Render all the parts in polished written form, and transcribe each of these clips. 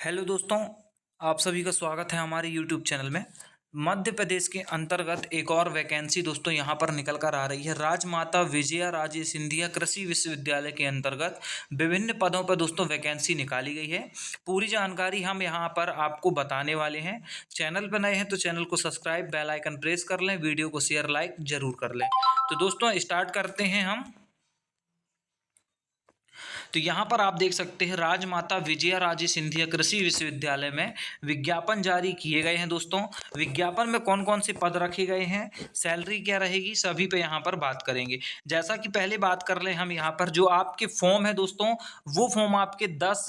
Hello दोस्तों, आप सभी का स्वागत है हमारे यूट्यूब चैनल में। मध्य प्रदेश के अंतर्गत एक और वैकेंसी दोस्तों यहाँ पर निकल कर आ रही है। राजमाता विजया राजे सिंधिया कृषि विश्वविद्यालय के अंतर्गत विभिन्न पदों पर दोस्तों वैकेंसी निकाली गई है। पूरी जानकारी हम यहाँ पर आपको बताने वाले हैं। चैनल पर नए हैं तो चैनल को सब्सक्राइब, बेल आइकन प्रेस कर लें, वीडियो को शेयर लाइक जरूर कर लें। तो दोस्तों स्टार्ट करते हैं हम। तो यहाँ पर आप देख सकते हैं राजमाता विजया राजे सिंधिया कृषि विश्वविद्यालय में विज्ञापन जारी किए गए हैं दोस्तों। विज्ञापन में कौन कौन से पद रखे गए हैं, सैलरी क्या रहेगी, सभी पे यहाँ पर बात करेंगे। जैसा कि पहले बात कर लें हम यहाँ पर जो आपके फॉर्म है दोस्तों, वो फॉर्म आपके 10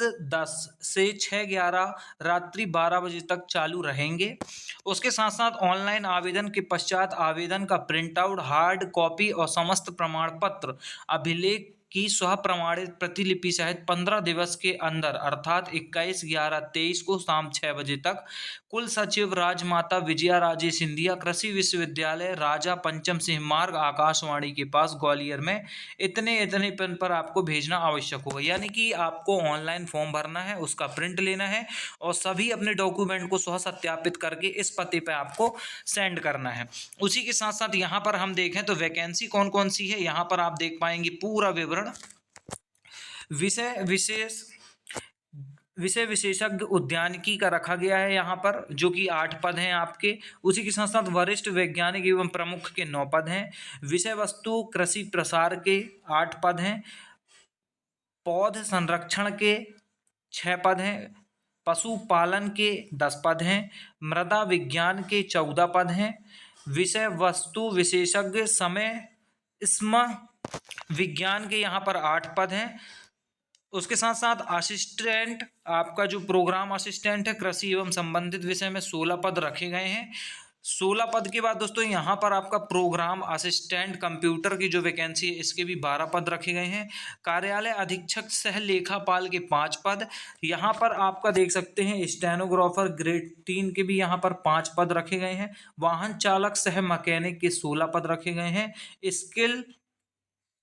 से 6/11 रात्रि 12 बजे तक चालू रहेंगे। उसके साथ साथ ऑनलाइन आवेदन के पश्चात आवेदन का प्रिंट आउट, हार्ड कॉपी और समस्त प्रमाण पत्र अभिलेख की स्व प्रमाणित प्रतिलिपि सहित 15 दिवस के अंदर अर्थात 21/11/23 को शाम 6 बजे तक कुल सचिव राजमाता विजया राजे सिंधिया कृषि विश्वविद्यालय राजा पंचम सिंह मार्ग आकाशवाणी के पास ग्वालियर में इतने इतने पेन पर आपको भेजना आवश्यक होगा। यानी कि आपको ऑनलाइन फॉर्म भरना है, उसका प्रिंट लेना है और सभी अपने डॉक्यूमेंट को स्व सत्यापित करके इस पते पे आपको सेंड करना है। उसी के साथ साथ यहाँ पर हम देखें तो वैकेंसी कौन कौन सी है, यहाँ पर आप देख पाएंगे पूरा विवरण। विषय विशेषज्ञ उद्यानिकी का रखा गया है यहाँ पर, जो कि 8 पद हैं आपके। उसी के साथ साथ वरिष्ठ वैज्ञानिक एवं प्रमुख के 9 पद हैं। विषय वस्तु कृषि प्रसार के 8 पद हैं। पौध संरक्षण के 6 पद हैं। पशुपालन के 10 पद हैं। मृदा विज्ञान के 14 पद हैं। विषय वस्तु विशेषज्ञ समय स्म विज्ञान के यहाँ पर 8 पद हैं। उसके साथ साथ असिस्टेंट, आपका जो प्रोग्राम असिस्टेंट है कृषि एवं संबंधित विषय में 16 पद रखे गए हैं। 16 पद के बाद दोस्तों यहाँ पर आपका प्रोग्राम असिस्टेंट कंप्यूटर की जो वैकेंसी है इसके भी 12 पद रखे गए हैं। कार्यालय अधीक्षक सह लेखापाल के 5 पद। यहाँ पर आपका देख सकते हैं स्टेनोग्राफर ग्रेड 3 के भी यहाँ पर 5 पद रखे गए हैं। वाहन चालक सह मैकेनिक के 16 पद रखे गए हैं। स्किल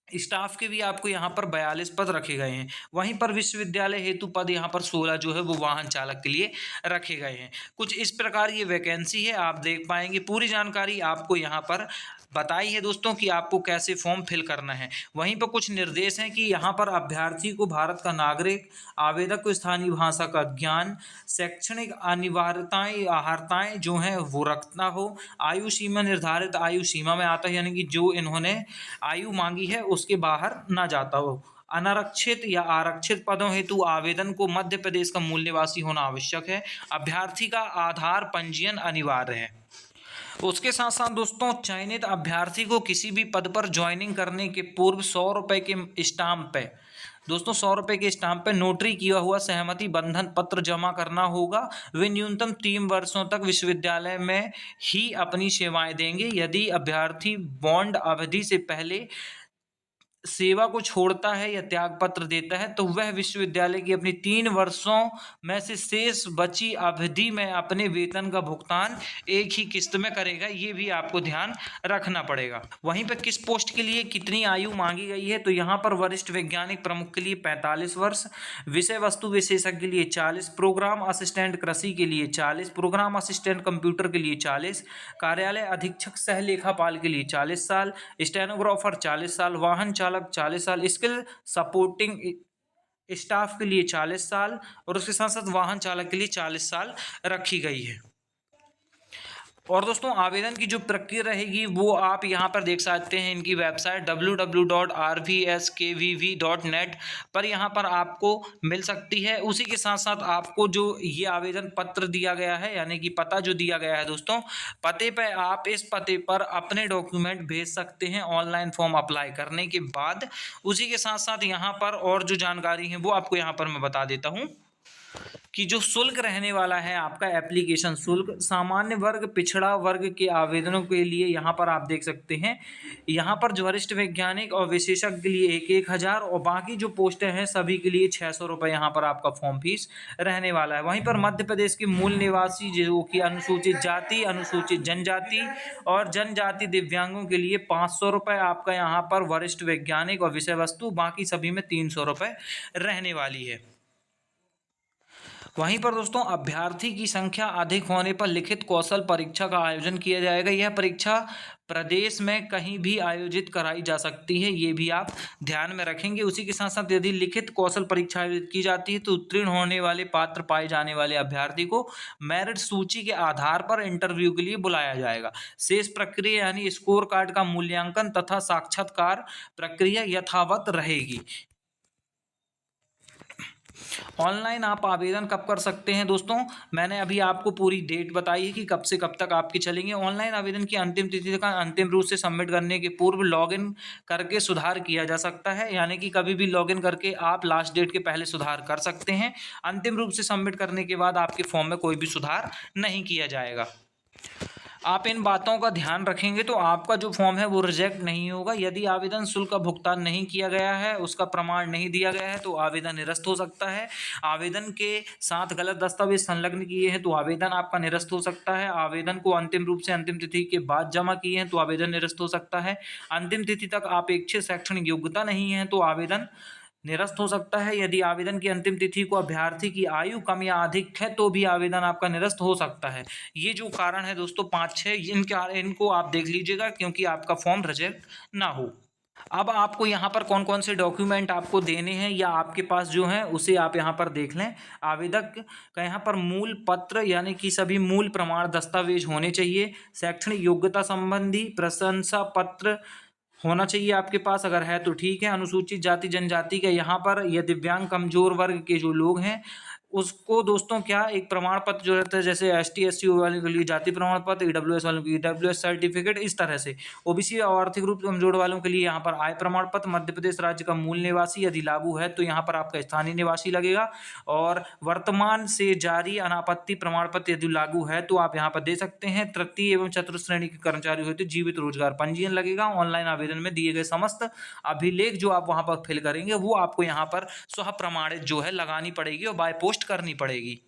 स्टाफ के भी आपको यहाँ पर 42 पद रखे गए हैं। वहीं पर विश्वविद्यालय हेतु पद यहाँ पर 16 जो है वो वाहन चालक के लिए रखे गए हैं। कुछ इस प्रकार ये वैकेंसी है, आप देख पाएंगे। पूरी जानकारी आपको यहाँ पर बताई है दोस्तों कि आपको कैसे फॉर्म फिल करना है। वहीं पर कुछ निर्देश हैं कि यहाँ पर अभ्यर्थी को भारत का नागरिक, आवेदक को स्थानीय भाषा का ज्ञान, शैक्षणिक अनिवार्यताएं अहर्ताएं जो हैं वो रखना हो। आयु सीमा निर्धारित आयु सीमा में आता है, यानी कि जो इन्होंने आयु मांगी है उसके बाहर ना जाता हो। अनारक्षित या आरक्षित पदों हेतु आवेदन को मध्य प्रदेश का मूल निवासी होना आवश्यक है। अभ्यर्थी का आधार पंजीयन अनिवार्य है। उसके साथ साथ दोस्तों चयनित अभ्यर्थी को किसी भी पद पर ज्वाइनिंग करने के पूर्व 100 रुपये के स्टाम्प पे दोस्तों 100 रुपये के स्टाम्प पे नोटरी किया हुआ सहमति बंधन पत्र जमा करना होगा। वे न्यूनतम 3 वर्षों तक विश्वविद्यालय में ही अपनी सेवाएं देंगे। यदि अभ्यर्थी बॉन्ड अवधि से पहले सेवा को छोड़ता है या त्याग पत्र देता है तो वह विश्वविद्यालय की अपनी 3 वर्षों में से शेष बची अवधि में अपने वेतन का भुगतान एक ही किस्त में करेगा। ये भी आपको ध्यान रखना पड़ेगा। वहीं पर किस पोस्ट के लिए कितनी आयु मांगी गई है, तो यहाँ पर वरिष्ठ वैज्ञानिक प्रमुख के लिए 45 वर्ष, विषय वस्तु विशेषज्ञ के लिए 40, प्रोग्राम असिस्टेंट कृषि के लिए 40, प्रोग्राम असिस्टेंट कंप्यूटर के लिए 40, कार्यालय अधीक्षक सह लेखापाल के लिए 40 साल, स्टेनोग्राफर 40 साल, वाहन चालक 40 साल, स्किल सपोर्टिंग स्टाफ के लिए 40 साल और उसके साथ साथ वाहन चालक के लिए 40 साल रखी गई है। और दोस्तों आवेदन की जो प्रक्रिया रहेगी वो आप यहाँ पर देख सकते हैं। इनकी वेबसाइट www.rvskvv.net पर यहाँ पर आपको मिल सकती है। उसी के साथ साथ आपको जो ये आवेदन पत्र दिया गया है, यानी कि पता जो दिया गया है दोस्तों, पते पर आप इस पते पर अपने डॉक्यूमेंट भेज सकते हैं ऑनलाइन फॉर्म अप्लाई करने के बाद। उसी के साथ साथ यहाँ पर और जो जानकारी है वो आपको यहाँ पर मैं बता देता हूँ कि जो शुल्क रहने वाला है आपका एप्लीकेशन शुल्क, सामान्य वर्ग पिछड़ा वर्ग के आवेदनों के लिए यहाँ पर आप देख सकते हैं, यहाँ पर जो वरिष्ठ वैज्ञानिक और विशेषज्ञ के लिए 1,000 और बाकी जो पोस्टें हैं सभी के लिए 600 रुपये यहाँ पर आपका फॉर्म फीस रहने वाला है। वहीं पर मध्य प्रदेश के मूल निवासी जो कि अनुसूचित जाति, अनुसूचित जनजाति और जनजाति दिव्यांगों के लिए 500 रुपये आपका यहाँ पर वरिष्ठ वैज्ञानिक और विषय वस्तु, बाकी सभी में 300 रुपये रहने वाली है। वहीं पर दोस्तों अभ्यर्थी की संख्या अधिक होने पर लिखित कौशल परीक्षा का आयोजन किया जाएगा। यह परीक्षा प्रदेश में कहीं भी आयोजित कराई जा सकती है, ये भी आप ध्यान में रखेंगे। उसी के साथ साथ यदि लिखित कौशल परीक्षा आयोजित की जाती है तो उत्तीर्ण होने वाले पात्र पाए जाने वाले अभ्यर्थी को मेरिट सूची के आधार पर इंटरव्यू के लिए बुलाया जाएगा। शेष प्रक्रिया यानी स्कोर कार्ड का मूल्यांकन तथा साक्षात्कार प्रक्रिया यथावत रहेगी। ऑनलाइन आप आवेदन कब कर सकते हैं दोस्तों? मैंने अभी आपको पूरी डेट बताई है कि कब से कब तक आपकी चलेंगे। ऑनलाइन आवेदन की अंतिम तिथि का अंतिम रूप से सबमिट करने के पूर्व लॉगिन करके सुधार किया जा सकता है, यानी कि कभी भी लॉगिन करके आप लास्ट डेट के पहले सुधार कर सकते हैं। अंतिम रूप से सबमिट करने के बाद आपके फॉर्म में कोई भी सुधार नहीं किया जाएगा। आप इन बातों का ध्यान रखेंगे तो आपका जो फॉर्म है वो रिजेक्ट नहीं होगा। यदि आवेदन शुल्क का भुगतान नहीं किया गया है, उसका प्रमाण नहीं दिया गया है तो आवेदन निरस्त हो सकता है। आवेदन के साथ गलत दस्तावेज संलग्न किए हैं तो आवेदन आपका निरस्त हो सकता है। आवेदन को अंतिम रूप से अंतिम तिथि के बाद जमा किए हैं तो आवेदन निरस्त हो सकता है। अंतिम तिथि तक आप इच्छित शैक्षणिक योग्यता नहीं है तो आवेदन निरस्त हो सकता है। यदि आवेदन की अंतिम तिथि को अभ्यर्थी की आयु कम या अधिक है तो भी आवेदन आपका निरस्त हो सकता है। ये जो कारण है दोस्तों 5-6 इनको आप देख लीजिएगा क्योंकि आपका फॉर्म रिजेक्ट ना हो। अब आपको यहाँ पर कौन कौन से डॉक्यूमेंट आपको देने हैं या आपके पास जो है उसे आप यहाँ पर देख लें। आवेदक का यहाँ पर मूल पत्र यानी कि सभी मूल प्रमाण दस्तावेज होने चाहिए। शैक्षणिक योग्यता संबंधी प्रशंसा पत्र होना चाहिए आपके पास, अगर है तो ठीक है। अनुसूचित जाति जनजाति के यहाँ पर या दिव्यांग कमजोर वर्ग के जो लोग हैं उसको दोस्तों क्या एक प्रमाण पत्र जो रहता है, जैसे ST SC वालों के लिए जाति प्रमाण पत्र, EWS वालों की EWS सर्टिफिकेट, इस तरह से। OBC और आर्थिक रूप से कमजोर वालों के लिए यहाँ पर आय प्रमाण पत्र, मध्य प्रदेश राज्य का मूल निवासी यदि लागू है तो यहाँ पर आपका स्थानीय निवासी लगेगा, और वर्तमान से जारी अनापत्ति प्रमाण पत्र यदि लागू है तो आप यहाँ पर दे सकते हैं। तृतीय एवं चतुर्थ श्रेणी के कर्मचारी हो तो जीवित रोजगार पंजीयन लगेगा। ऑनलाइन आवेदन में दिए गए समस्त अभिलेख जो आप वहाँ पर फिल करेंगे वो आपको यहाँ पर स्वः प्रमाणित जो है लगानी पड़ेगी और बाय पोस्ट करनी पड़ेगी।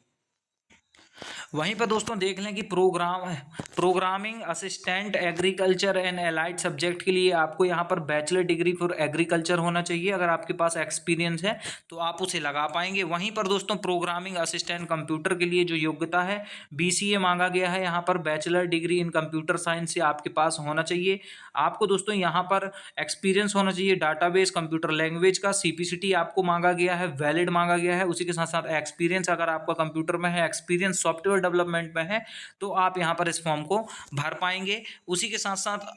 वहीं पर दोस्तों देख लें कि programming assistant agriculture and allied subject के लिए आपको यहाँ पर बैचलर डिग्री फॉर एग्रीकल्चर होना चाहिए। अगर आपके पास एक्सपीरियंस है तो आप उसे लगा पाएंगे। वहीं पर दोस्तों प्रोग्रामिंग असिस्टेंट कंप्यूटर के लिए जो योग्यता है BCA मांगा गया है। यहाँ पर bachelor degree in computer science से आपके पास होना चाहिए। आपको दोस्तों यहाँ पर एक्सपीरियंस होना चाहिए डाटाबेस कंप्यूटर लैंग्वेज का। CPCT आपको मांगा गया है, वैलिड मांगा गया है। उसी के साथ साथ एक्सपीरियंस अगर आपका कंप्यूटर में है, एक्सपीरियंस सॉफ्टवेयर डेवलपमेंट में है तो आप यहाँ पर इस फॉर्म को भर पाएंगे। उसी के साथ साथ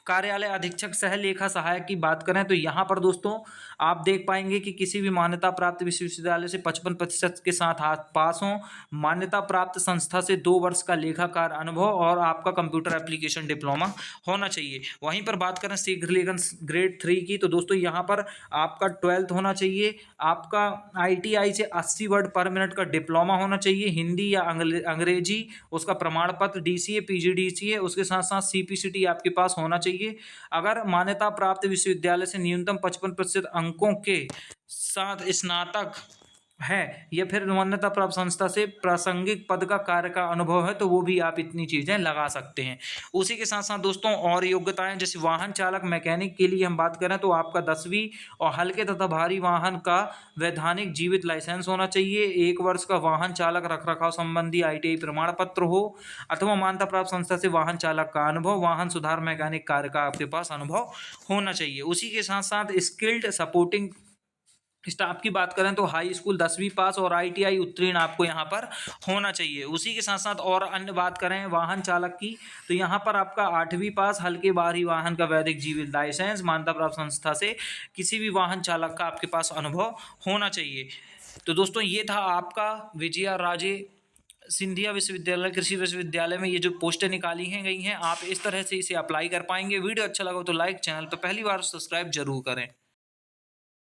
कार्यालय अधीक्षक सह लेखा सहायक की बात करें तो यहाँ पर दोस्तों आप देख पाएंगे कि किसी भी मान्यता प्राप्त विश्वविद्यालय से 55% के साथ आप पास हों, मान्यता प्राप्त संस्था से 2 वर्ष का लेखाकार अनुभव और आपका कंप्यूटर एप्लीकेशन डिप्लोमा होना चाहिए। वहीं पर बात करें शीघ्र लेखन ग्रेड 3 की तो दोस्तों यहाँ पर आपका 12th होना चाहिए। आपका ITI से 80 वर्ड पर मिनट का डिप्लोमा होना चाहिए। हिंदी या अंग्रेजी उसका प्रमाण पत्र DCA PGDCA, उसके साथ साथ CPCT आपके पास होना चाहिए। अगर मान्यता प्राप्त विश्वविद्यालय से न्यूनतम 55% अंकों के साथ स्नातक है या फिर मान्यता प्राप्त संस्था से प्रासंगिक पद का कार्य का अनुभव है तो वो भी आप इतनी चीजें लगा सकते हैं। उसी के साथ साथ दोस्तों और योग्यताएं जैसे वाहन चालक मैकेनिक के लिए हम बात करें तो आपका 10वीं और हल्के तथा भारी वाहन का वैधानिक जीवित लाइसेंस होना चाहिए। 1 वर्ष का वाहन चालक रखरखाव संबंधी ITI प्रमाण पत्र हो अथवा मान्यता प्राप्त संस्था से वाहन चालक का अनुभव, वाहन सुधार मैकेनिक कार्य का आपके पास अनुभव होना चाहिए। उसी के साथ साथ स्किल्ड सपोर्टिंग स्टाफ की बात करें तो हाई स्कूल 10वीं पास और ITI उत्तीर्ण आपको यहाँ पर होना चाहिए। उसी के साथ साथ और अन्य बात करें वाहन चालक की तो यहाँ पर आपका 8वीं पास, हल्के भारी वाहन का वैधिक जीवित लाइसेंस, मान्यता प्राप्त संस्था से किसी भी वाहन चालक का आपके पास अनुभव होना चाहिए। तो दोस्तों ये था आपका विजया राजे सिंधिया विश्वविद्यालय कृषि विश्वविद्यालय में ये जो पोस्टें निकाली हैं गई हैं, आप इस तरह से इसे अप्लाई कर पाएंगे। वीडियो अच्छा लगा तो लाइक, चैनल पर पहली बार सब्सक्राइब जरूर करें।